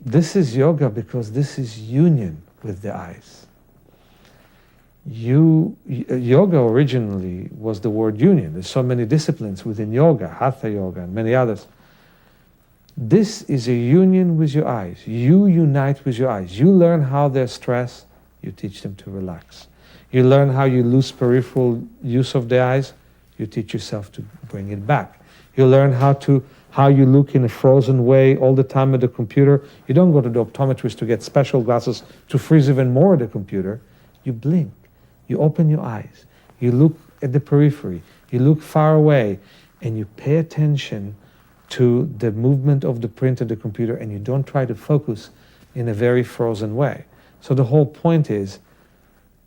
This is yoga because this is union with the eyes. Yoga originally was the word union. There's so many disciplines within yoga, hatha yoga and many others. This is a union with your eyes. You unite with your eyes. You learn how they're stressed, you teach them to relax. You learn how you lose peripheral use of the eyes, you teach yourself to bring it back. You learn how you look in a frozen way all the time at the computer. You don't go to the optometrist to get special glasses to freeze even more at the computer. You blink. You open your eyes. You look at the periphery. You look far away, and you pay attention to the movement of the print of the computer, and you don't try to focus in a very frozen way. So the whole point is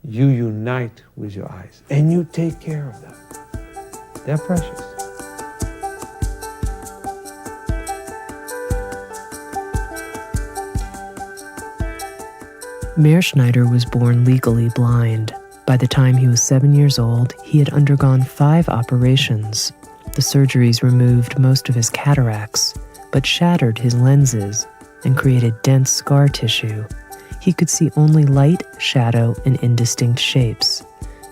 you unite with your eyes, and you take care of them. They're precious. Meir Schneider was born legally blind. By the time he was 7 years old, he had undergone 5 operations. The surgeries removed most of his cataracts, but shattered his lenses and created dense scar tissue. He could see only light, shadow, and indistinct shapes.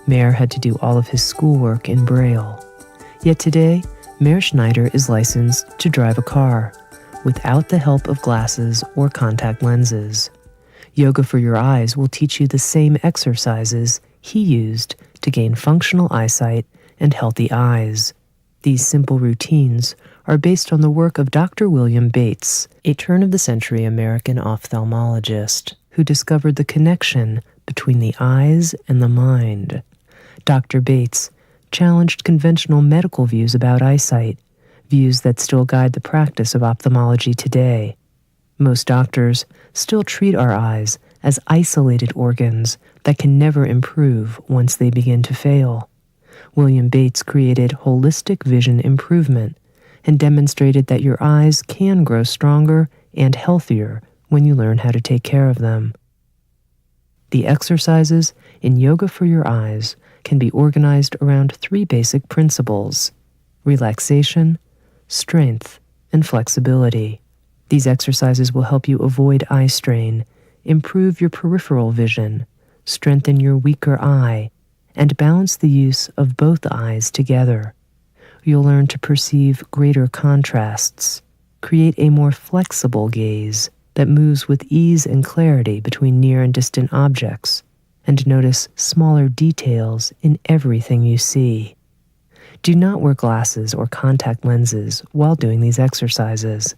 Meir had to do all of his schoolwork in Braille. Yet today, Meir Schneider is licensed to drive a car, without the help of glasses or contact lenses. Yoga for Your Eyes will teach you the same exercises he used to gain functional eyesight and healthy eyes. These simple routines are based on the work of Dr. William Bates, a turn-of-the-century American ophthalmologist who discovered the connection between the eyes and the mind. Dr. Bates challenged conventional medical views about eyesight, views that still guide the practice of ophthalmology today. Most doctors still treat our eyes as isolated organs that can never improve once they begin to fail. William Bates created holistic vision improvement and demonstrated that your eyes can grow stronger and healthier when you learn how to take care of them. The exercises in Yoga for Your Eyes can be organized around 3 basic principles: relaxation, strength, and flexibility. These exercises will help you avoid eye strain, improve your peripheral vision, strengthen your weaker eye, and balance the use of both eyes together. You'll learn to perceive greater contrasts, create a more flexible gaze that moves with ease and clarity between near and distant objects, and notice smaller details in everything you see. Do not wear glasses or contact lenses while doing these exercises.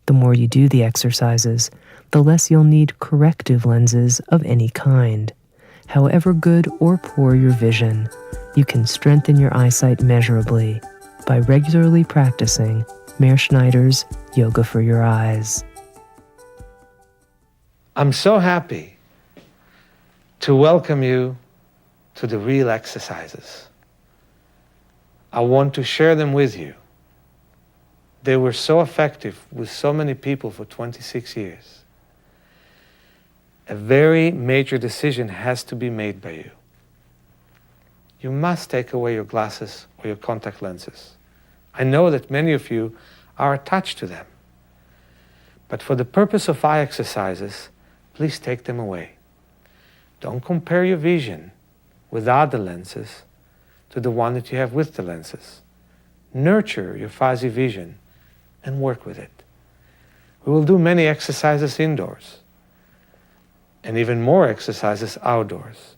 The more you do the exercises, the less you'll need corrective lenses of any kind. However good or poor your vision, you can strengthen your eyesight measurably by regularly practicing Meir Schneider's Yoga for Your Eyes. I'm so happy to welcome you to the real exercises. I want to share them with you. They were so effective with so many people for 26 years. A very major decision has to be made by you. You must take away your glasses or your contact lenses. I know that many of you are attached to them. But for the purpose of eye exercises, please take them away. Don't compare your vision without the lenses to the one that you have with the lenses. Nurture your fuzzy vision and work with it. We will do many exercises indoors and even more exercises outdoors.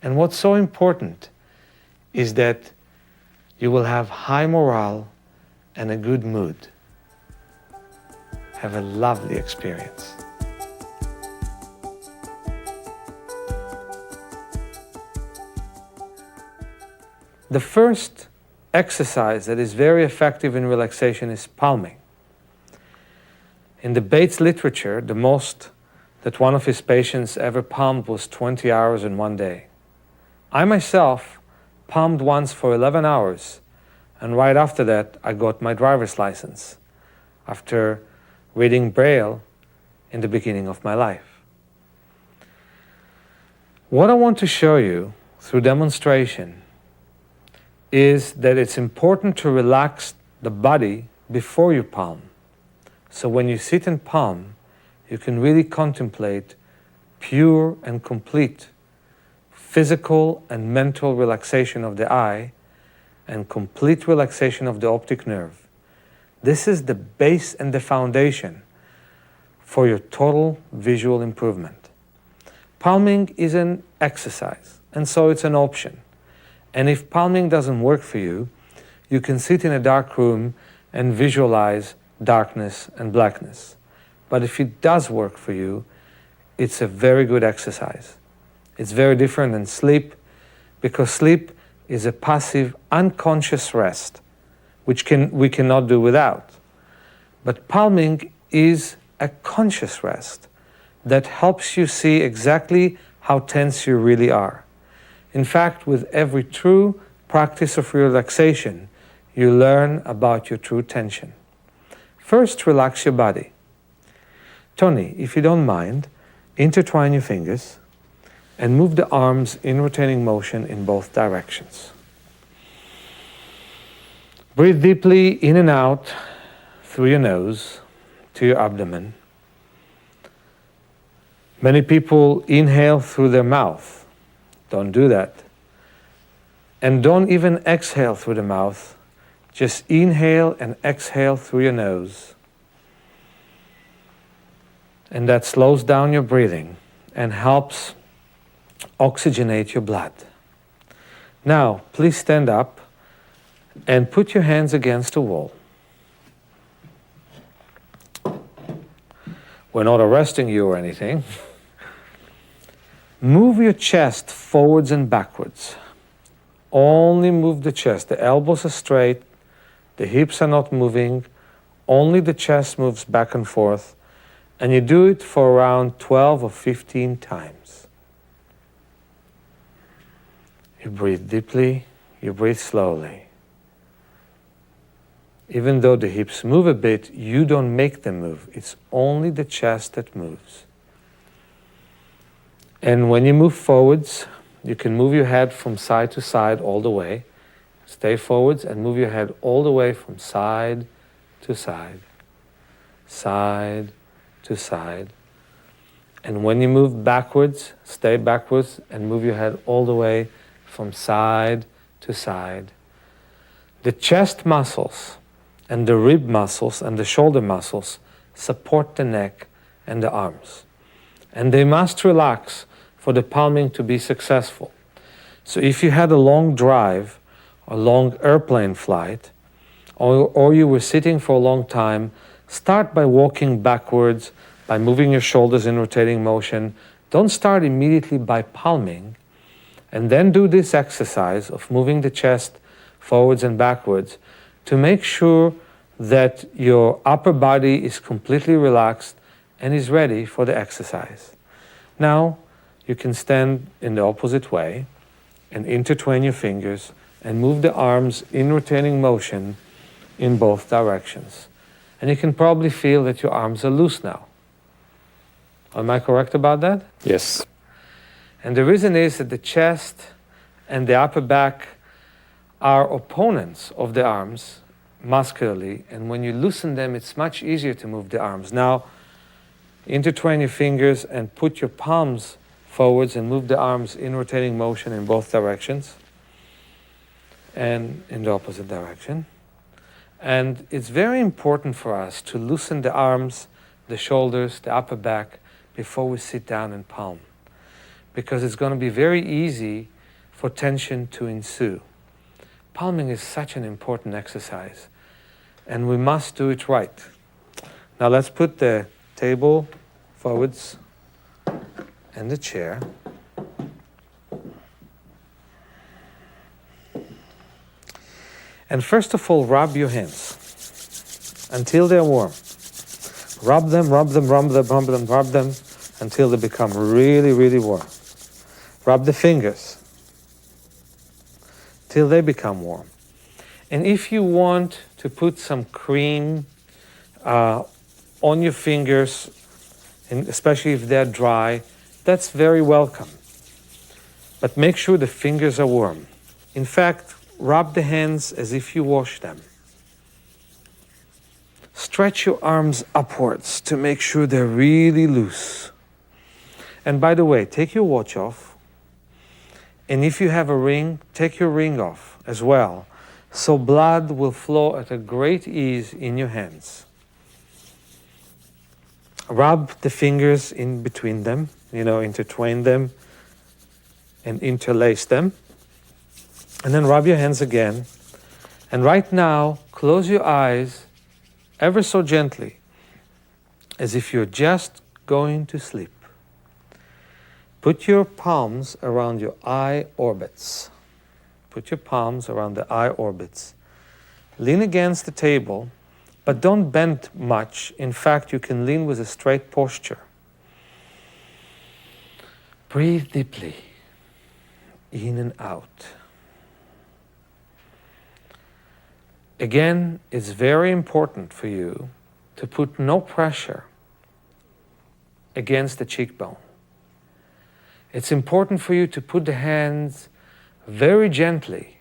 And what's so important is that you will have high morale and a good mood. Have a lovely experience. The first exercise that is very effective in relaxation is palming. In the Bates literature, the most that one of his patients ever palmed was 20 hours in one day. I myself palmed once for 11 hours, and right after that I got my driver's license, after reading Braille in the beginning of my life. What I want to show you through demonstration is that it's important to relax the body before you palm. So when you sit and palm, you can really contemplate pure and complete physical and mental relaxation of the eye and complete relaxation of the optic nerve. This is the base and the foundation for your total visual improvement. Palming is an exercise, and so it's an option. And if palming doesn't work for you, you can sit in a dark room and visualize darkness and blackness. But if it does work for you, it's a very good exercise. It's very different than sleep, because sleep is a passive, unconscious rest, which we cannot do without. But palming is a conscious rest that helps you see exactly how tense you really are. In fact, with every true practice of relaxation, you learn about your true tension. First, relax your body. Tony, if you don't mind, intertwine your fingers and move the arms in rotating motion in both directions. Breathe deeply in and out through your nose to your abdomen. Many people inhale through their mouth. Don't do that. And don't even exhale through the mouth. Just inhale and exhale through your nose. And that slows down your breathing and helps oxygenate your blood. Now, please stand up and put your hands against the wall. We're not arresting you or anything. Move your chest forwards and backwards. Only move the chest. The elbows are straight. The hips are not moving. Only the chest moves back and forth. And you do it for around 12 or 15 times. You breathe deeply. You breathe slowly. Even though the hips move a bit, you don't make them move. It's only the chest that moves. And when you move forwards, you can move your head from side to side all the way. Stay forwards and move your head all the way from side to side. Side to side. And when you move backwards, stay backwards and move your head all the way from side to side. The chest muscles and the rib muscles and the shoulder muscles support the neck and the arms. And they must relax for the palming to be successful. So if you had a long drive, a long airplane flight, or you were sitting for a long time, start by walking backwards, by moving your shoulders in rotating motion. Don't start immediately by palming, and then do this exercise of moving the chest forwards and backwards to make sure that your upper body is completely relaxed and is ready for the exercise. Now, you can stand in the opposite way and intertwine your fingers and move the arms in rotating motion in both directions. And you can probably feel that your arms are loose now. Am I correct about that? Yes. And the reason is that the chest and the upper back are opponents of the arms muscularly, and when you loosen them, it's much easier to move the arms. Now, intertwine your fingers and put your palms forwards and move the arms in rotating motion in both directions and in the opposite direction. And it's very important for us to loosen the arms, the shoulders, the upper back before we sit down and palm, because it's going to be very easy for tension to ensue. Palming is such an important exercise, and we must do it right. Now let's put the table forwards and the chair. And first of all, rub your hands until they're warm. Rub them, rub them, rub them, rub them, rub them until they become really, really warm. Rub the fingers till they become warm. And if you want to put some cream on your fingers, and especially if they're dry, that's very welcome. But make sure the fingers are warm. In fact, rub the hands as if you wash them. stretch your arms upwards to make sure they're really loose. And by the way, take your watch off. And if you have a ring, take your ring off as well. So blood will flow at a great ease in your hands. Rub the fingers in between them, intertwine them and interlace them. And then rub your hands again. And right now, close your eyes ever so gently, as if you're just going to sleep. Put your palms around your eye orbits. Put your palms around the eye orbits. Lean against the table, but don't bend much. In fact, you can lean with a straight posture. Breathe deeply, in and out. Again, it's very important for you to put no pressure against the cheekbone. It's important for you to put the hands very gently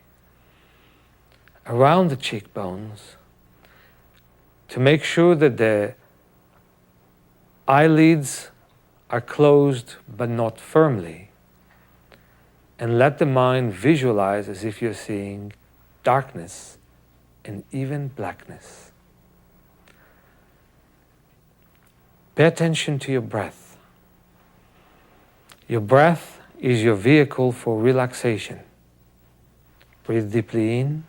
around the cheekbones to make sure that the eyelids are closed but not firmly. And let the mind visualize as if you're seeing darkness and even blackness. Pay attention to your breath. Your breath is your vehicle for relaxation. Breathe deeply in,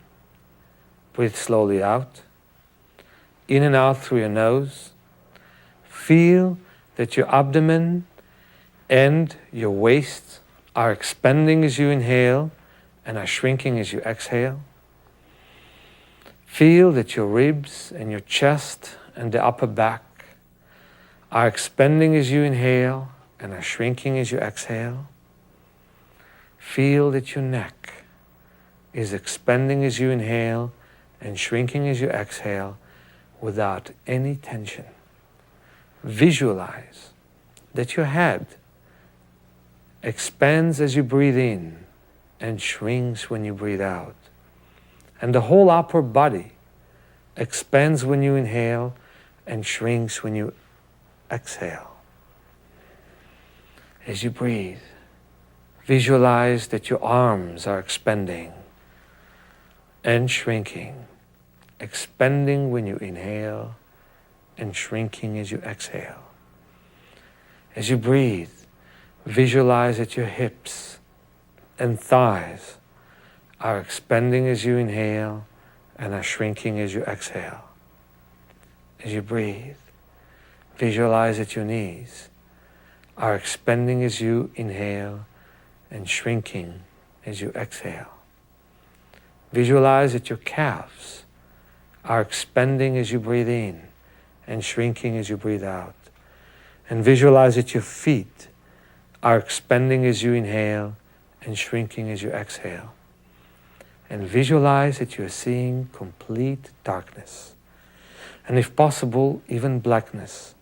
breathe slowly out, in and out through your nose. Feel that your abdomen and your waist are expanding as you inhale and are shrinking as you exhale. Feel that your ribs and your chest and the upper back are expanding as you inhale and are shrinking as you exhale. Feel that your neck is expanding as you inhale and shrinking as you exhale without any tension. Visualize that your head expands as you breathe in and shrinks when you breathe out. And the whole upper body expands when you inhale and shrinks when you exhale. As you breathe, visualize that your arms are expanding and shrinking, expanding when you inhale and shrinking as you exhale. As you breathe, visualize that your hips and thighs are expanding as you inhale and are shrinking as you exhale. As you breathe, visualize that your knees are expanding as you inhale and shrinking as you exhale. Visualize that your calves are expanding as you breathe in and shrinking as you breathe out. And visualize that your feet are expanding as you inhale and shrinking as you exhale. And visualize that you're seeing complete darkness. And if possible, even blackness.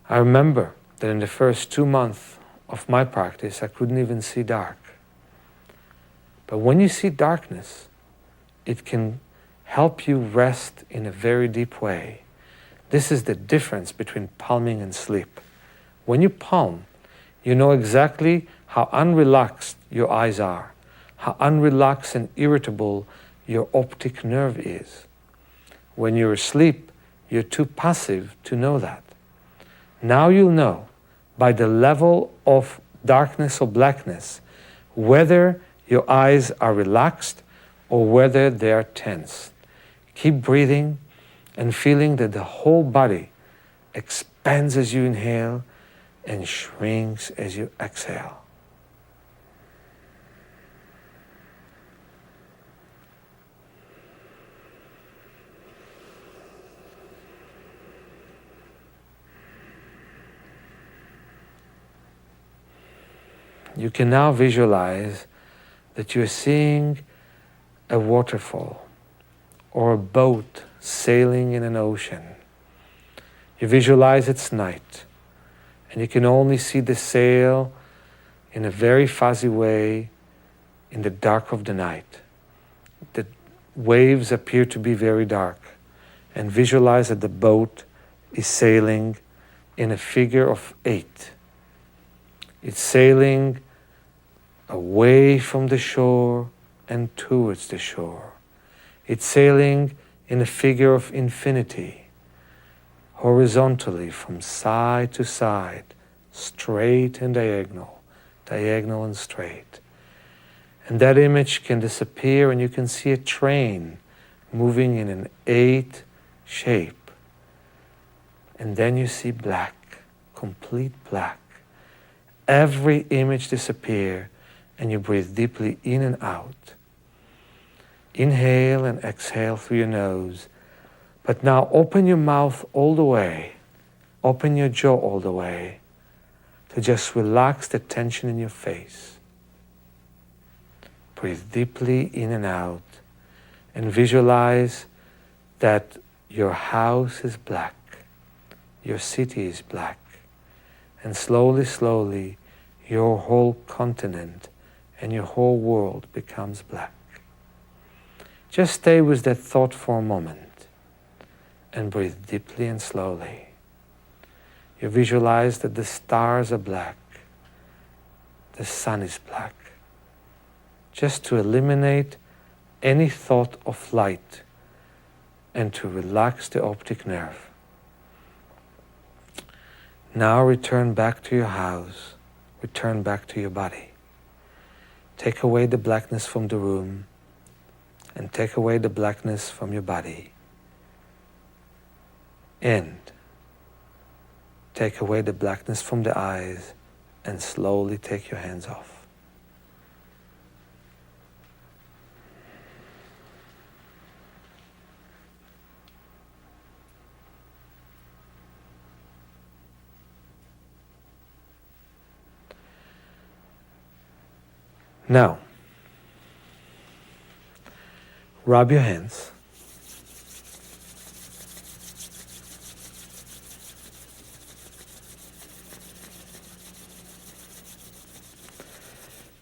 I remember that in the first 2 months of my practice, I couldn't even see dark. But when you see darkness, it can help you rest in a very deep way. This is the difference between palming and sleep. When you palm, you know exactly how unrelaxed your eyes are, how unrelaxed and irritable your optic nerve is. When you're asleep, you're too passive to know that. Now you'll know by the level of darkness or blackness whether your eyes are relaxed or whether they are tense. Keep breathing and feeling that the whole body expands as you inhale and shrinks as you exhale. You can now visualize that you're seeing a waterfall or a boat sailing in an ocean. You visualize it's night and you can only see the sail in a very fuzzy way in the dark of the night. The waves appear to be very dark and visualize that the boat is sailing in a figure of 8. It's sailing away from the shore and towards the shore. It's sailing in a figure of infinity, horizontally from side to side, straight and diagonal, diagonal and straight. And that image can disappear and you can see a train moving in an 8 shape. And then you see black, complete black. Every image disappears and you breathe deeply in and out. Inhale and exhale through your nose. But now open your mouth all the way. Open your jaw all the way to just relax the tension in your face. Breathe deeply in and out and visualize that your house is black, your city is black, and slowly, slowly your whole continent and your whole world becomes black. Just stay with that thought for a moment and breathe deeply and slowly. You visualize that the stars are black, the sun is black, just to eliminate any thought of light and to relax the optic nerve. Now return back to your house, return back to your body. Take away the blackness from the room and take away the blackness from your body. And take away the blackness from the eyes and slowly take your hands off. Now, rub your hands.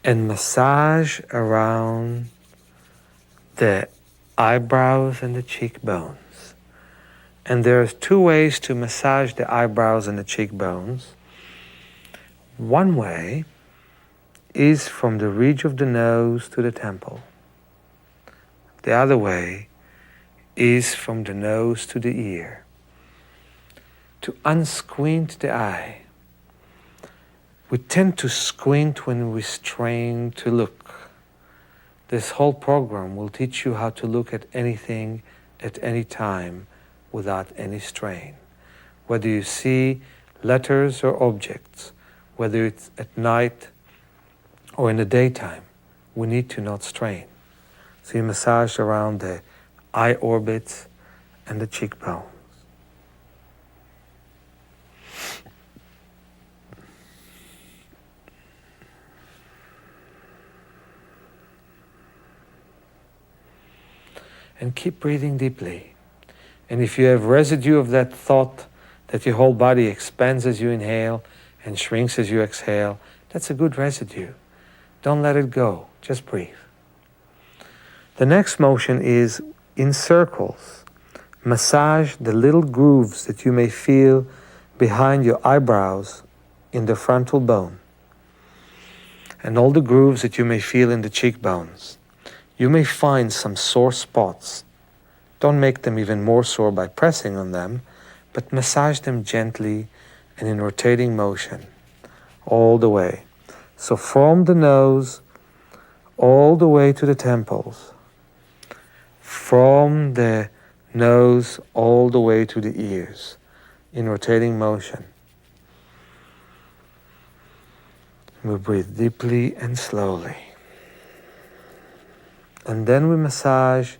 And massage around the eyebrows and the cheekbones. And there's 2 ways to massage the eyebrows and the cheekbones. One way is from the ridge of the nose to the temple. The other way is from the nose to the ear. To unsquint the eye. We tend to squint when we strain to look. This whole program will teach you how to look at anything at any time without any strain. Whether you see letters or objects, whether it's at night or in the daytime, we need to not strain. So you massage around the eye orbits and the cheekbones. And keep breathing deeply. And if you have residue of that thought that your whole body expands as you inhale and shrinks as you exhale, that's a good residue. Don't let it go, just breathe. The next motion is in circles. Massage the little grooves that you may feel behind your eyebrows in the frontal bone. And all the grooves that you may feel in the cheekbones. You may find some sore spots. Don't make them even more sore by pressing on them, but massage them gently and in rotating motion all the way. So from the nose all the way to the temples. From the nose all the way to the ears in rotating motion. We breathe deeply and slowly. And then we massage